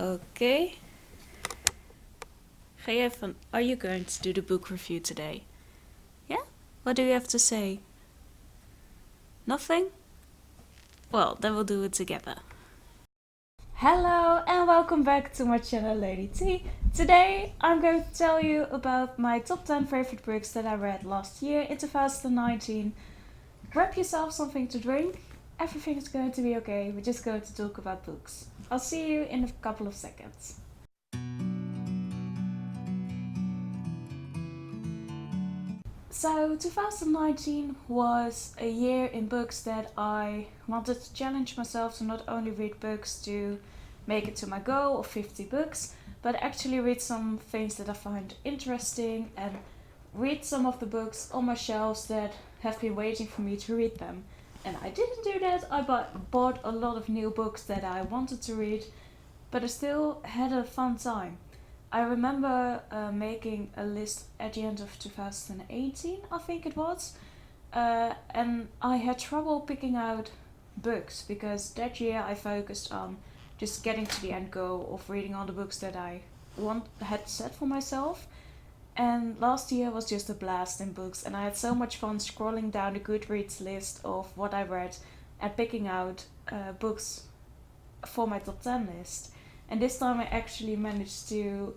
Okay. Hiya, are you going to do the book review today? Yeah? What do you have to say? Nothing? Well, then we'll do it together. Hello and welcome back to my channel Lady T. Today I'm going to tell you about my top 10 favorite books that I read last year in 2019. Grab yourself something to drink. Everything is going to be okay. We're just going to talk about books. I'll see you in a couple of seconds. So 2019 was a year in books that I wanted to challenge myself to not only read books to make it to my goal of 50 books, but actually read some things that I find interesting and read some of the books on my shelves that have been waiting for me to read them. And I didn't do that. I bought a lot of new books that I wanted to read, but I still had a fun time. I remember making a list at the end of 2018, I think it was, and I had trouble picking out books because that year I focused on just getting to the end goal of reading all the books that I had set for myself. And last year was just a blast in books, and I had so much fun scrolling down the Goodreads list of what I read and picking out books for my top 10 list. And this time I actually managed to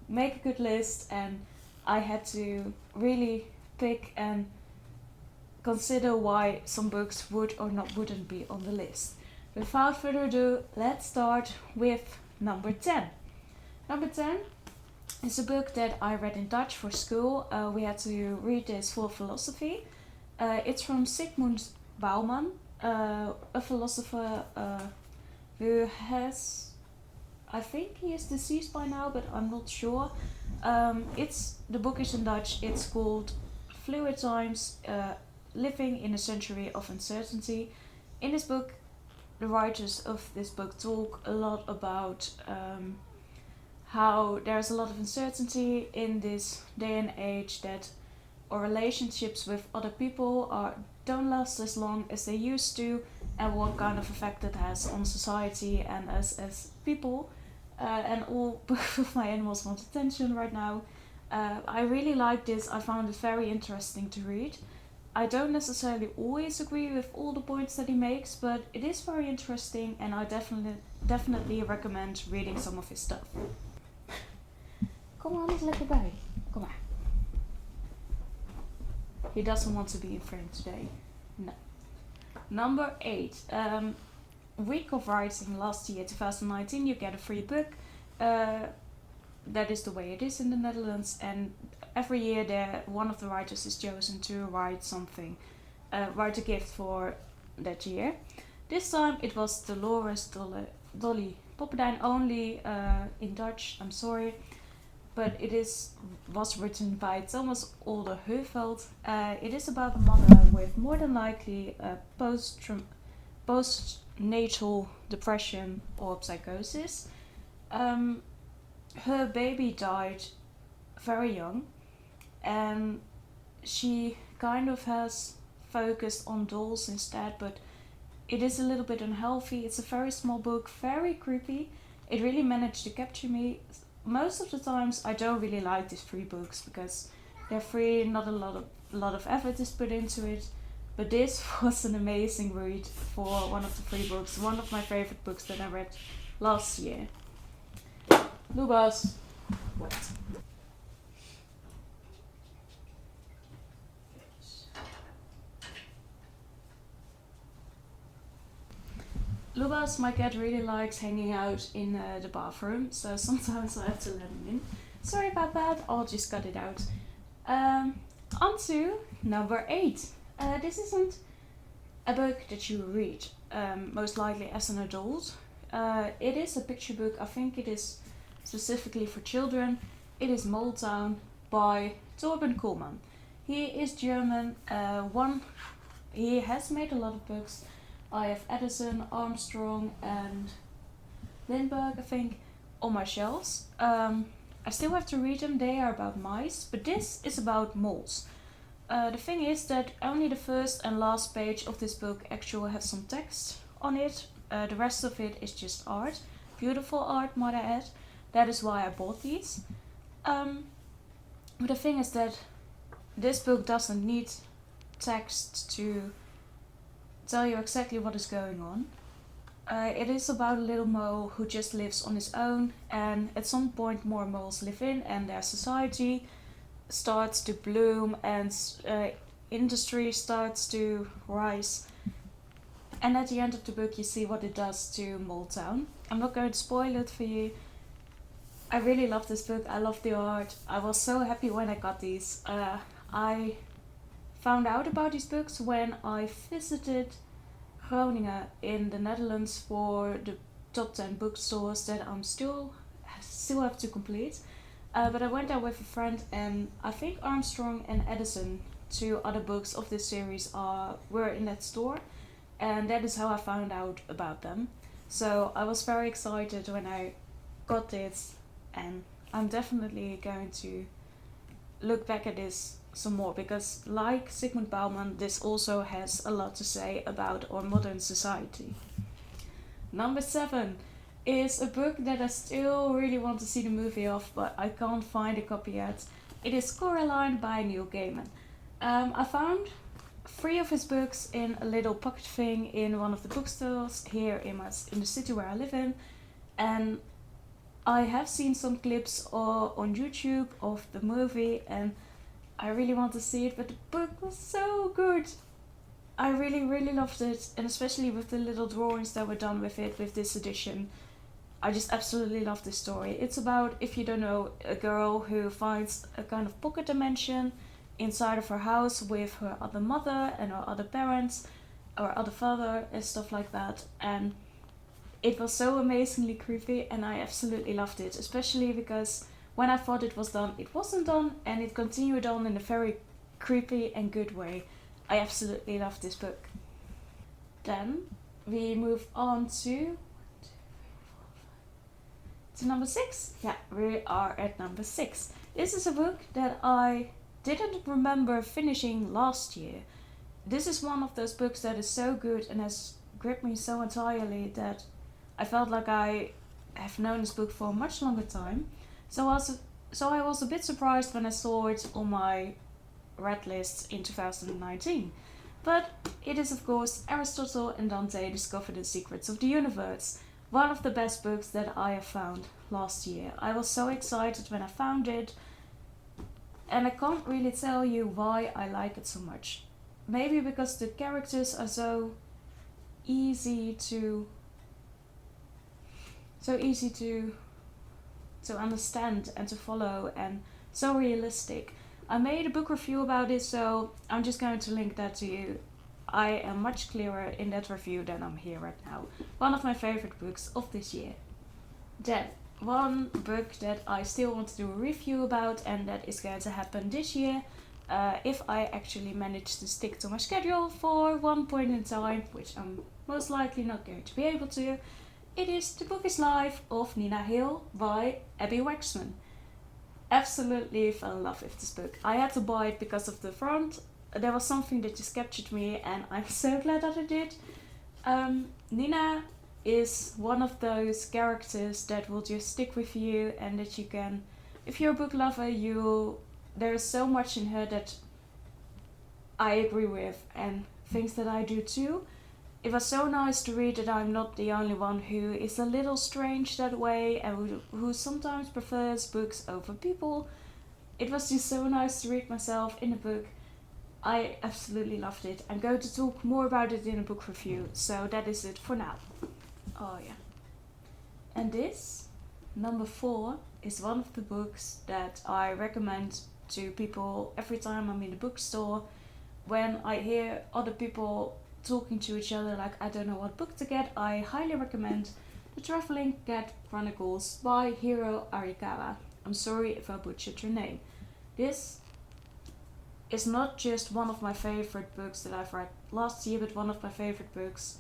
make a good list, and I had to really pick and consider why some books wouldn't be on the list. Without further ado, let's start with number 10. Number 10 is a book that I read in Dutch for school. We had to read this for philosophy. It's from Sigmund Bauman, a philosopher who has, I think he is deceased by now, but I'm not sure. The book is in Dutch. It's called Fluid Times, Living in a Century of Uncertainty. In this book, the writers of this book talk a lot about how there's a lot of uncertainty in this day and age, that our relationships with other people don't last as long as they used to, and what kind of effect it has on society and us as people. And both of my animals want attention right now. I really like this. I found it very interesting to read. I don't necessarily always agree with all the points that he makes, but it is very interesting, and I definitely recommend reading some of his stuff. Kom maar eens lekker bij. Kom maar. He doesn't want to be in frame today. No. Number 8. Week of writing last year, 2019, you get a free book. That is the way it is in the Netherlands, and every year one of the writers is chosen to write something, write a gift for that year. This time it was Dolores Dolly Poppendijn, only in Dutch, I'm sorry, but it was written by Thomas Olde Heuveld. It is about a mother with more than likely a postnatal depression or psychosis. Her baby died very young, and she kind of has focused on dolls instead, but it is a little bit unhealthy. It's a very small book, very creepy. It really managed to capture me. Most of the times I don't really like these free books because they're free, not a lot of effort is put into it. But this was an amazing read for one of the free books, one of my favorite books that I read last year. Lubas, what? Lubas, my cat, really likes hanging out in the bathroom, so sometimes I have to let him in. Sorry about that, I'll just cut it out. On to number 8. This isn't a book that you read, most likely as an adult. It is a picture book. I think it is specifically for children. It is Moltown by Torben Kuhlmann. He is German. He has made a lot of books. I have Edison, Armstrong, and Lindbergh, I think, on my shelves. I still have to read them. They are about mice, but this is about moles. The thing is that only the first and last page of this book actually has some text on it. The rest of it is just art. beautiful art, might I add. That is why I bought these. But the thing is that this book doesn't need text to tell you exactly what is going on. It is about a little mole who just lives on his own, and at some point more moles live in, and their society starts to bloom, and industry starts to rise. And at the end of the book, you see what it does to Mole Town. I'm not going to spoil it for you. I really love this book. I love the art. I was so happy when I got these. I found out about these books when I visited Groningen in the Netherlands for the top 10 bookstores that I'm still have to complete. But I went there with a friend, and I think Armstrong and Edison, two other books of this series, were in that store, and that is how I found out about them. So I was very excited when I got this, and I'm definitely going to look back at this some more, because like Zygmunt Bauman, this also has a lot to say about our modern society. Number 7 is a book that I still really want to see the movie of, but I can't find a copy yet. It is Coraline by Neil Gaiman. I found 3 of his books in a little pocket thing in one of the bookstores here in the city where I live in, and I have seen some clips on YouTube of the movie, and I really want to see it, but the book was so good. I really, really loved it, and especially with the little drawings that were done with it, with this edition. I just absolutely love this story. It's about, if you don't know, a girl who finds a kind of pocket dimension inside of her house with her other mother and her other parents, or other father, and stuff like that. And it was so amazingly creepy, and I absolutely loved it, especially because when I thought it was done, it wasn't done, and it continued on in a very creepy and good way. I absolutely loved this book. Then we move on to number 6. Yeah, we are at number 6. This is a book that I didn't remember finishing last year. This is one of those books that is so good and has gripped me so entirely that I felt like I have known this book for a much longer time. So I was a bit surprised when I saw it on my read list in 2019. But it is, of course, Aristotle and Dante Discover the Secrets of the Universe. One of the best books that I have found last year. I was so excited when I found it, and I can't really tell you why I like it so much. Maybe because the characters are so easy to understand and to follow, and so realistic. I made a book review about it, so I'm just going to link that to you. I am much clearer in that review than I'm here right now. One of my favorite books of this year. Then, one book that I still want to do a review about, and that is going to happen this year, if I actually manage to stick to my schedule for one point in time, which I'm most likely not going to be able to. It is The Book is Life of Nina Hill by Abby Waxman. Absolutely fell in love with this book. I had to buy it because of the front. There was something that just captured me, and I'm so glad that I did. Nina is one of those characters that will just stick with you, and that you can, if you're a book lover, there is so much in her that I agree with, and things that I do too. It was so nice to read that I'm not the only one who is a little strange that way, and who sometimes prefers books over people. It was just so nice to read myself in a book. I absolutely loved it. I'm going to talk more about it in a book review, so that is it for now. Oh yeah. And this, number 4, is one of the books that I recommend to people every time I'm in the bookstore. When I hear other people talking to each other like I don't know what book to get, I highly recommend The Traveling Cat Chronicles by Hiro Arikawa. I'm sorry if I butchered your name. This is not just one of my favorite books that I've read last year, but one of my favorite books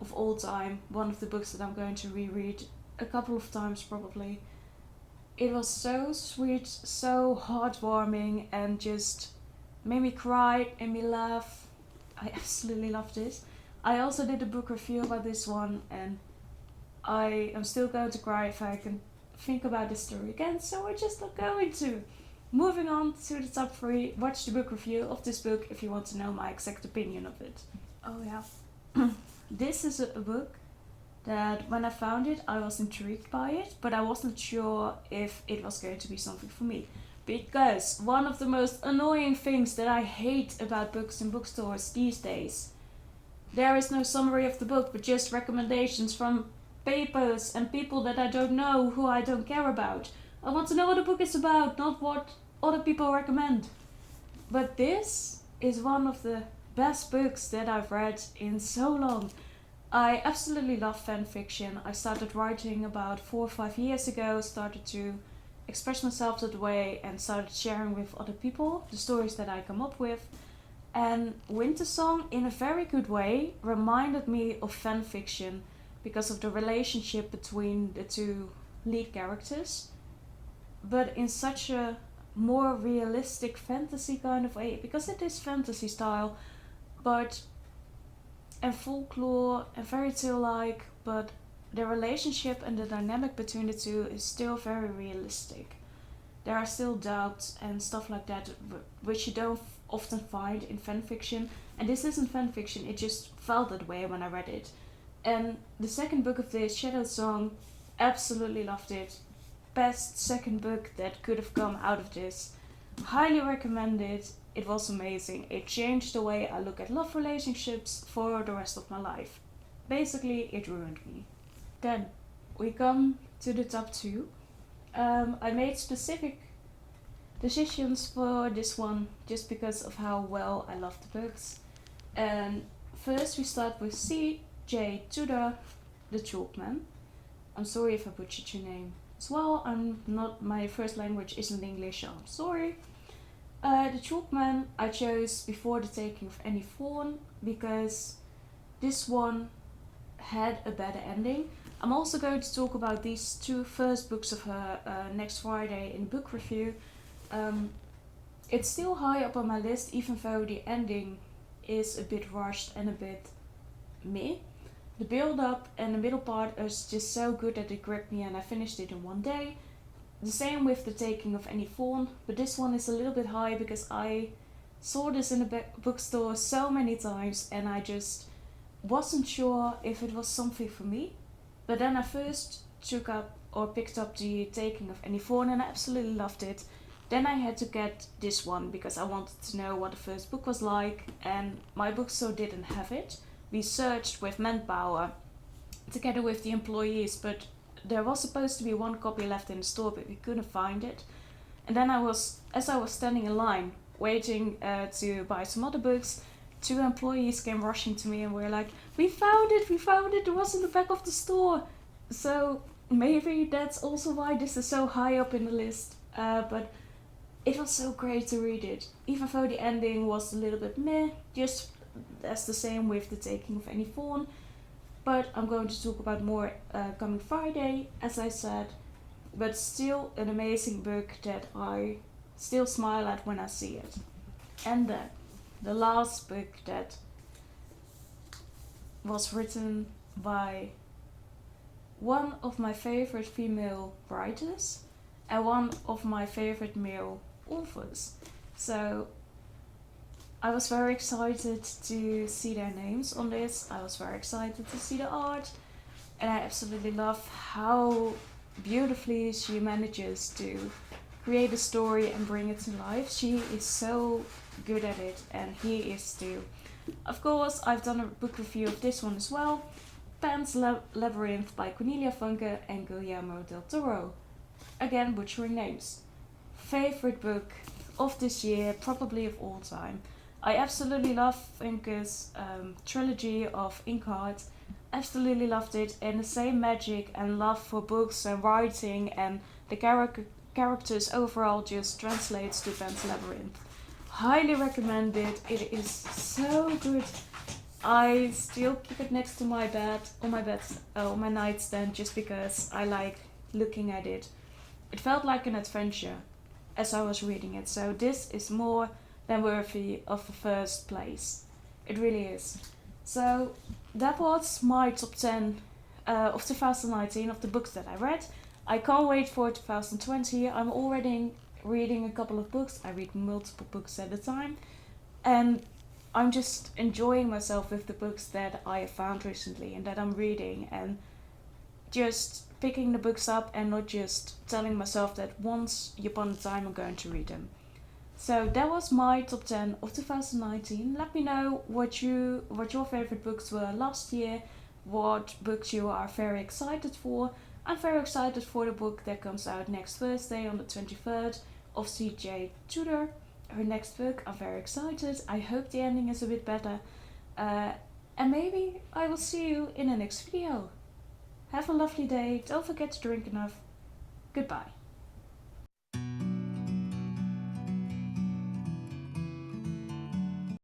of all time. One of the books that I'm going to reread a couple of times probably. It was so sweet, so heartwarming, and just made me cry, made me laugh. I absolutely loved it. I also did a book review about this one, and I am still going to cry if I can think about this story again, so we're just not going to. Moving on to the top 3, watch the book review of this book if you want to know my exact opinion of it. Oh yeah. This is a book that when I found it, I was intrigued by it, but I wasn't sure if it was going to be something for me. Because one of the most annoying things that I hate about books in bookstores these days, there is no summary of the book, but just recommendations from papers and people that I don't know, who I don't care about. I want to know what the book is about, not what other people recommend. But this is one of the best books that I've read in so long. I absolutely love fan fiction. I started writing about 4 or 5 years ago, started to express myself that way and started sharing with other people the stories that I come up with. And Winter Song, in a very good way, reminded me of fan fiction because of the relationship between the two lead characters, but in such a more realistic fantasy kind of way, because it is fantasy style, but and folklore and fairy tale like, but the relationship and the dynamic between the two is still very realistic. There are still doubts and stuff like that, which you don't often find in fanfiction. And this isn't fanfiction, it just felt that way when I read it. And the second book of this, Shadow Song, absolutely loved it. Best second book that could have come out of this. Highly recommend it. It was amazing. It changed the way I look at love relationships for the rest of my life. Basically, it ruined me. Then we come to the top 2. I made specific decisions for this one just because of how well I love the books. And first we start with C.J. Tudor, The Chalkman. I'm sorry if I butchered your name as well. My first language isn't English, so I'm sorry. The Chalkman I chose before the taking of Annie Thorne because this one had a better ending. I'm also going to talk about these 2 first books of her next Friday in book review. It's still high up on my list, even though the ending is a bit rushed and a bit meh. The build up and the middle part is just so good that it gripped me and I finished it in one day. The same with the taking of Annie Thorne, but this one is a little bit high because I saw this in a bookstore so many times and I just wasn't sure if it was something for me. But then I first picked up the taking of Annie Thorne and I absolutely loved it. Then I had to get this one because I wanted to know what the first book was like, and my bookstore didn't have it. We searched with manpower together with the employees, but there was supposed to be 1 copy left in the store, but we couldn't find it. And then as I was standing in line waiting to buy some other books, 2 employees came rushing to me and were like, we found it, it was in the back of the store. So maybe that's also why this is so high up in the list. But it was so great to read it, even though the ending was a little bit meh, just as the same with the taking of Annie Thorne. But I'm going to talk about more coming Friday, as I said. But still an amazing book that I still smile at when I see it. And then the last book that was written by one of my favorite female writers and one of my favorite male authors. So I was very excited to see their names on this. I was very excited to see the art, and I absolutely love how beautifully she manages to create a story and bring it to life. She is so good at it, and he is too. Of course, I've done a book review of this one as well. Pan's Labyrinth by Cornelia Funke and Guillermo del Toro. Again, butchering names. Favorite book of this year, probably of all time. I absolutely love Funke's trilogy of Inkheart. Absolutely loved it, and the same magic and love for books and writing and the characters overall just translates to Pan's Labyrinth. Highly recommend it. It is so good. I still keep it next to my bed, on my nightstand, just because I like looking at it. It felt like an adventure as I was reading it, so this is more than worthy of the first place. It really is. So that was my top 10 of 2019 of the books that I read. I can't wait for 2020. I'm already reading a couple of books. I read multiple books at a time. And I'm just enjoying myself with the books that I have found recently and that I'm reading, and just picking the books up and not just telling myself that once upon a time I'm going to read them. So that was my top 10 of 2019. Let me know what your favorite books were last year, what books you are very excited for. I'm very excited for the book that comes out next Thursday on the 23rd of CJ Tudor. Her next book. I'm very excited. I hope the ending is a bit better. And maybe I will see you in the next video. Have a lovely day. Don't forget to drink enough. Goodbye.